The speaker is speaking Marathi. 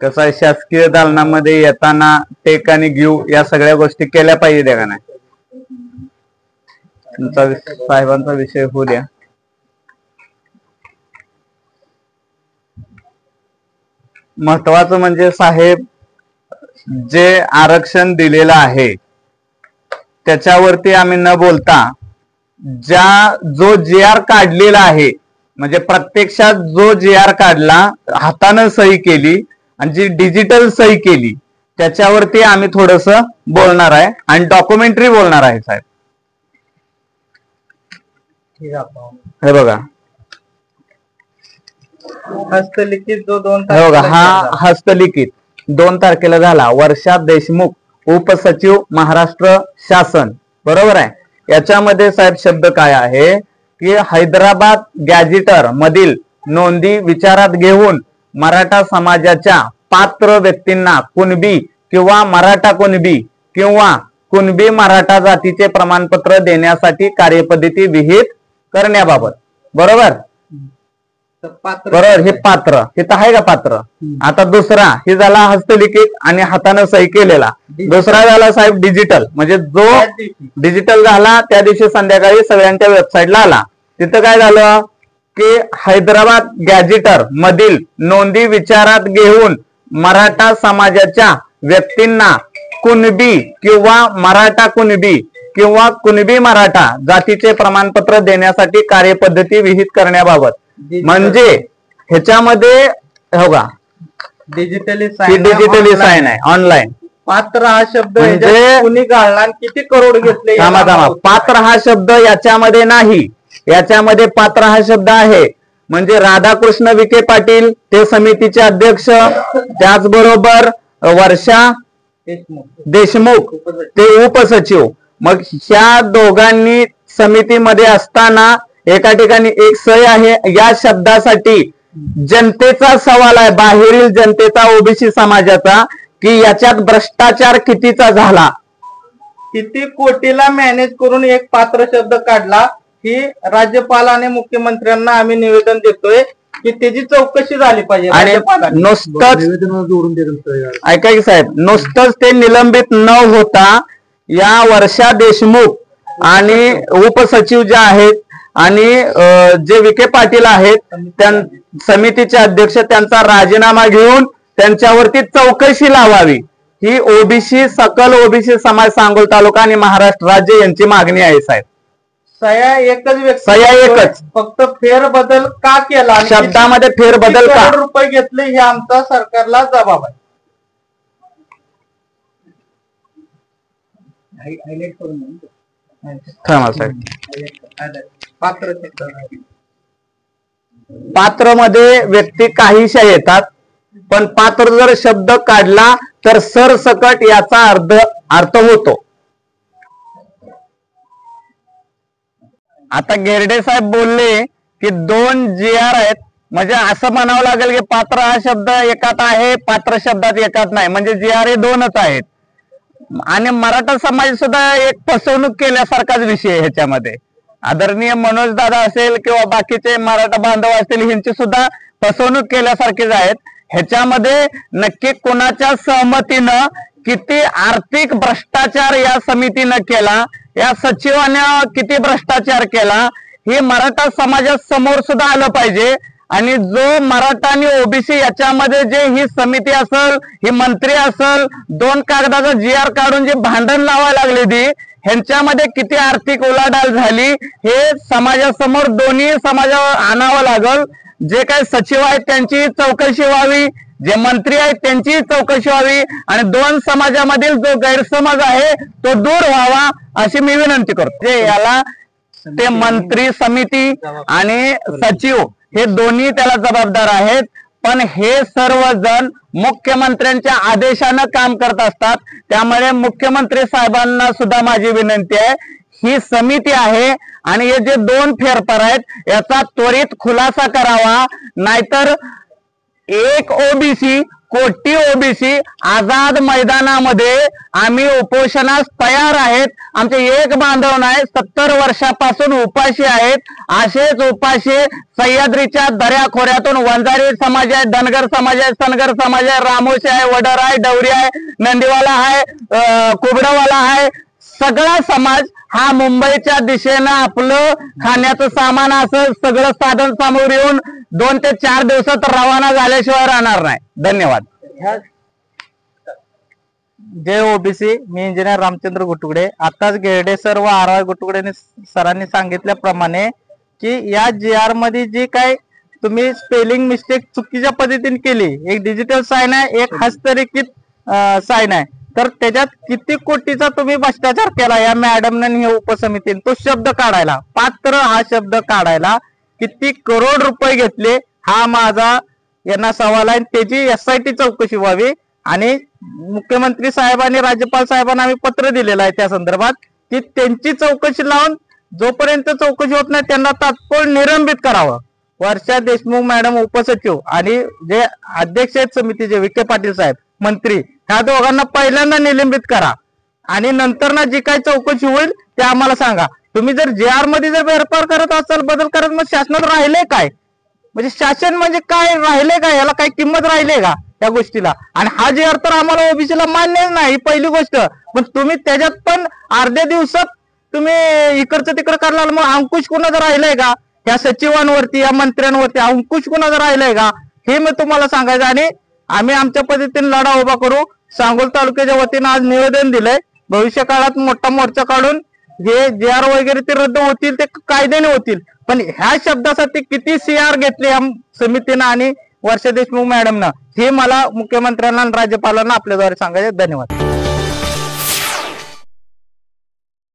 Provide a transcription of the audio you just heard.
कसं आहे, शासकीय दालनामध्ये येताना टेक आणि गिव या सगळ्या गोष्टी केल्या पाहिजे का नाही? तुमचा साहेबांचा विषय होऊ द्या. महत्वाचं म्हणजे साहेब, जे आरक्षण दिलेलं आहे त्याच्यावरती आम्ही न बोलता जो जी आर काढलेला आहे, म्हणजे प्रत्यक्षात जो जी आर काढला, हातानं सही केली आणि जी डिजिटल सही केली, त्याच्यावरती आम्ही थोडस बोलणार आहे आणि डॉक्युमेंटरी बोलणार आहे साहेब. हे बघा, हस्तलिखित जो 2 हे बघा, हा हस्तलिखित 2 तारखेला झाला. वर्षा देशमुख, उपसचिव, महाराष्ट्र शासन. बरोबर आहे. याच्यामध्ये साहेब शब्द काय आहे की हैदराबाद गॅझेटर मधील नोंदी विचारात घेऊन मराठा समाजाच्या पात्र व्यक्तींना कुणबी किंवा मराठा कुणबी किंवा कुणबी मराठा जातीचे प्रमाणपत्र देण्यासाठी कार्यपद्धती विहित करण्याबाबत. बरोबर बरोबर. हे पात्र, हे तर आहे का पात्र? आता दुसरा हे झाला हस्तलिखित आणि हातानं सही केलेला. दुसरा झाला साहेब डिजिटल, म्हणजे जो डिजिटल झाला त्या दिवशी संध्याकाळी सगळ्यांच्या वेबसाईटला आला. तिथं काय झालं की हैदराबाद गॅझेटर मधील नोंदी विचारात घेऊन मराठा समाजाच्या व्यक्तींना कुणबी किंवा मराठा कुणबी किंवा कुणबी मराठा जातीचे प्रमाणपत्र देण्यासाठी कार्यपद्धती विहित करण्याबाबत. म्हणजे ह्याच्यामध्ये हो का, डिजिटली साईन आहे ऑनलाईन. पात्र हा शब्द म्हणजे कुणी काढला, किती करोड घेतले? पात्र हा शब्द याच्यामध्ये नाही. याच्यामध्ये पात्र हा शब्द आहे म्हणजे राधाकृष्ण विखे पाटील, ते समितीचे अध्यक्ष, त्याचबरोबर वर्षा देशमुख, ते उपसचिव. मग ह्या दोघांनी समितीमध्ये असताना एका ठिकाणी एक सही आहे. या शब्दासाठी जनतेचा सवाल आहे, बाहेरील जनतेचा, ओबीसी समाजाचा, की याच्यात भ्रष्टाचार कितीचा झाला, किती कोटीला मॅनेज करून एक पात्र शब्द काढला. ही राज्यपाल आणि मुख्यमंत्र्यांना आम्ही निवेदन देतोय की त्याची चौकशी झाली पाहिजे. आणि नुसतंच ऐका की साहेब, नुसतंच ते निलंबित न होता या वर्षा देशमुख आणि उपसचिव जे आहेत आणि जे विखे पाटील आहेत, समितीचे अध्यक्ष, त्यांचा राजीनामा घेऊन त्यांच्यावरती चौकशी लावावी. ही ओबीसी, सकल ओबीसी समाज सांगोल तालुका आणि महाराष्ट्र राज्य यांची मागणी आहे साहेब. सह्या एकच व्यक्ती, सह्या एकच, फक्त फेरबदल का केला, शब्दामध्ये फेरबदल का, रुपये घेतले, हे आमचा सरकारला जबाब आहे. पात्र मध्ये व्यक्ती काहीशा येतात, पण पात्र जर शब्द काढला तर सरसकट याचा अर्थ होतो. आता गेरडे साहेब बोलले की 2 जी आर आहेत, म्हणजे असं म्हणावं लागेल की पात्र हा शब्द एकात आहे, पात्र शब्दात एकात नाही, म्हणजे जी आर हे 2च आहेत. आणि मराठा समाज सुद्धा एक फसवणूक केल्यासारखाच विषय आहे ह्याच्यामध्ये. आदरणीय मनोज दादा असेल किंवा बाकीचे मराठा बांधव असतील, ह्यांची सुद्धा फसवणूक केल्यासारखीच आहेत. ह्याच्यामध्ये नक्की कोणाच्या सहमतीनं किती आर्थिक भ्रष्टाचार या समितीनं केला, या सचिवानं किती भ्रष्टाचार केला, हे मराठा समाजासमोर सुद्धा आलं पाहिजे. आणि जो मराठा आणि ओबीसी याच्यामध्ये जे ही समिती असेल, ही मंत्री असेल, 2 कागदाचा जी आर काढून जे भांडण लावायला लागले ती, ह्यांच्यामध्ये किती आर्थिक उलाढाल झाली हे समाजासमोर दोन्ही समाजावर आणावं लागल. जे काही सचिव आहेत त्यांची चौकशी व्हावी, जे मंत्री आहेत त्यांची चौकशी व्हावी आणि 2 समाजामधील जो गैरसमज आहे तो दूर व्हावा अशी मी विनंती करतो. जे याला ते मंत्री समिती आणि सचिव हे दोन्ही त्याला जबाबदार आहेत, पण हे सर्वजण मुख्यमंत्र्यांच्या आदेशानं काम करत असतात. त्यामुळे मुख्यमंत्री साहेबांना सुद्धा माझी विनंती आहे, ही समिती आहे आणि हे जे 2 फेरफार आहेत याचा त्वरित खुलासा करावा, नाहीतर एक ओबीसी कोटी ओबीसी आझाद मैदानामध्ये आम्ही उपोषणास तयार आहेत. आमचे एक बांधव नाही 70 वर्षापासून उपाशी आहेत. असेच उपाशी सह्याद्रीच्या दऱ्याखोऱ्यातून वंजारी समाज आहे, धनगर समाज आहे, सनगर समाज आहे, रामोशी आहे, वडर आहे, डवरी आहे, नंदीवाला आहे, कुबडवाला आहे. सगळा समाज हा मुंबईच्या दिशेनं आपलं खाण्याचं सामान असं सगळं साधन सामुग्री येऊन 2 ते 4 दिवसात रवाना झाल्याशिवाय राहणार नाही. धन्यवाद. जय ओबीसी. मी इंजिनियर रामचंद्र गुटुगडे. आताच गेरडे सर व आर गुटुगडे सरांनी सांगितल्याप्रमाणे की या GR मध्ये जी काय तुम्ही स्पेलिंग मिस्टेक चुकीच्या पद्धतीने केली, एक डिजिटल साइन आहे, एक हस्तरेखित साइन आहे, तर त्याच्यात किती कोटीचा तुम्ही भ्रष्टाचार केला या मॅडमने हे उपसमितीने. तो शब्द काढायला, पात्र हा शब्द काढायला किती करोड रुपये घेतले हा माझा यांना सवाल आहे. त्याची SIT चौकशी व्हावी आणि मुख्यमंत्री साहेब आणि राज्यपाल साहेबांना आम्ही पत्र दिलेलं आहे त्या संदर्भात की त्यांची चौकशी लावून जोपर्यंत चौकशी होत नाही त्यांना तात्काळ निलंबित करावं. वर्षा देशमुख मॅडम उपसचिव आणि जे अध्यक्ष आहेत समितीचे विखे पाटील साहेब मंत्री, ह्या दोघांना पहिल्यांदा निलंबित करा आणि नंतर ना जी काही चौकशी होईल ते आम्हाला सांगा. तुम्ही जर GR मध्ये जर फेरफार करत असाल, बदल करत, मग शासनात राहिले काय? म्हणजे शासन म्हणजे काय राहिले का? याला काही किंमत राहिले का त्या गोष्टीला? आणि हा GR तर आम्हाला ओबीसीला मान्यच नाही, ही पहिली गोष्ट. पण तुम्ही त्याच्यात पण अर्ध्या दिवसात तुम्ही इकडचं तिकडं करला, मग अंकुश कुणाचं राहिलंय का? या सचिवांवरती, या मंत्र्यांवरती अंकुश कुणाचं राहिलंय का? हे मी तुम्हाला सांगायचं. आणि आम्ही आमच्या पद्धतीने लढा उभा करू. सांगोल तालुक्याच्या वतीनं आज निवेदन दिलंय. भविष्य काळात मोठा मोर्चा काढून हे GR वगैरे ते रद्द होतील, ते कायद्याने होतील. पण ह्या शब्दासाठी किती CR घेतले या समितीनं आणि वर्षा देशमुख मॅडमनं, हे मला मुख्यमंत्र्यांना आणि राज्यपालांना आपल्याद्वारे सांगायचे. धन्यवाद.